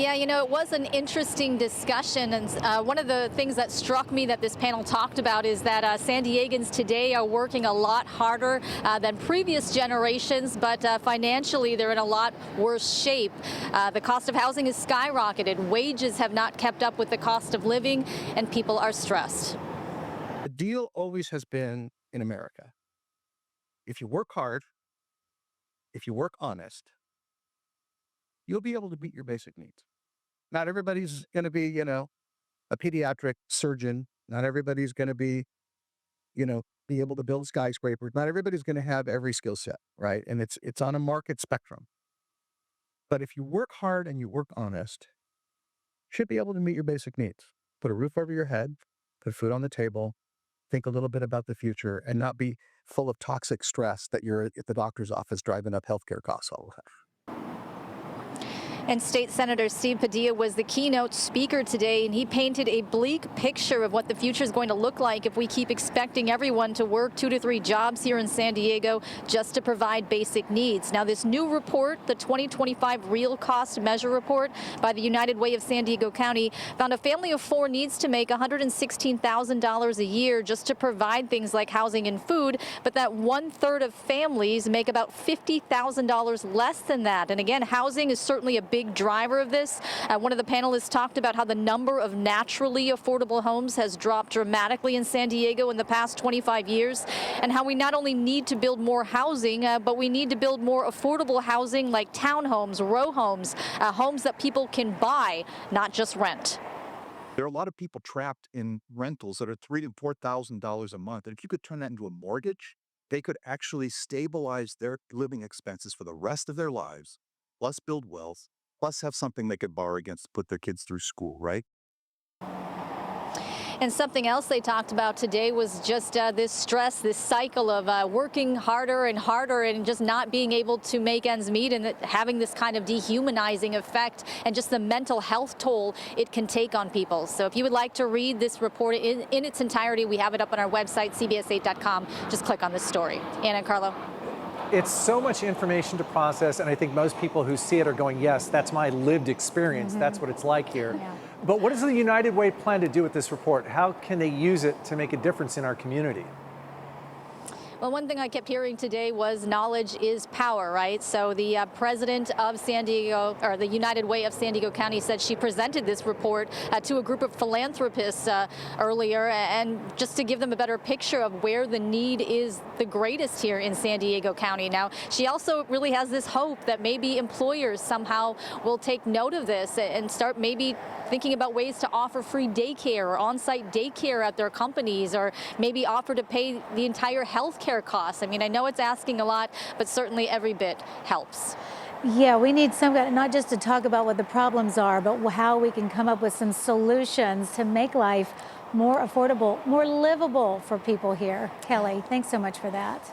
Yeah, it was an interesting discussion, and one of the things that struck me that this panel talked about is that San Diegans today are working a lot harder than previous generations, but financially they're in a lot worse shape. The cost of housing has skyrocketed, wages have not kept up with the cost of living, and people are stressed. The deal always has been in America. If you work hard, if you work honest, you'll be able to meet your basic needs. Not everybody's going to be, a pediatric surgeon. Not everybody's going to be able to build skyscrapers. Not everybody's going to have every skill set, right? And it's on a market spectrum. But if you work hard and you work honest, you should be able to meet your basic needs. Put a roof over your head, put food on the table, think a little bit about the future, and not be full of toxic stress that you're at the doctor's office driving up healthcare costs all the time. And State Senator Steve Padilla was the keynote speaker today, and he painted a bleak picture of what the future is going to look like if we keep expecting everyone to work 2 to 3 jobs here in San Diego just to provide basic needs. Now, this new report, the 2025 Real Cost Measure Report by the United Way of San Diego County, found a family of 4 needs to make $116,000 a year just to provide things like housing and food, but that 1/3 of families make about $50,000 less than that. And again, housing is certainly a big driver of this. One of the panelists talked about how the number of naturally affordable homes has dropped dramatically in San Diego in the past 25 years, and how we not only need to build more housing, but we need to build more affordable housing like townhomes, row homes, homes that people can buy, not just rent. There are a lot of people trapped in rentals that are $3,000 to $4,000 a month. And if you could turn that into a mortgage, they could actually stabilize their living expenses for the rest of their lives, plus build wealth, plus have something they could borrow against to put their kids through school, right? And something else they talked about today was just this stress, this cycle of working harder and harder and just not being able to make ends meet, and having this kind of dehumanizing effect and just the mental health toll it can take on people. So if you would like to read this report in its entirety, we have it up on our website, cbs8.com. Just click on this story. Anna and Carlo. It's so much information to process, and I think most people who see it are going, yes, that's my lived experience. That's what it's like here. Yeah. But what does the United Way plan to do with this report? How can they use it to make a difference in our community? Well, one thing I kept hearing today was knowledge is power, right? So the president of San Diego, or the United Way of San Diego County, said she presented this report to a group of philanthropists earlier, and just to give them a better picture of where the need is the greatest here in San Diego County. Now, she also really has this hope that maybe employers somehow will take note of this and start maybe thinking about ways to offer free daycare or on-site daycare at their companies, or maybe offer to pay the entire health care costs. I mean, I know it's asking a lot, but certainly every bit helps. Yeah, we need some, not just to talk about what the problems are, but how we can come up with some solutions to make life more affordable, more livable for people here. Kelly, thanks so much for that.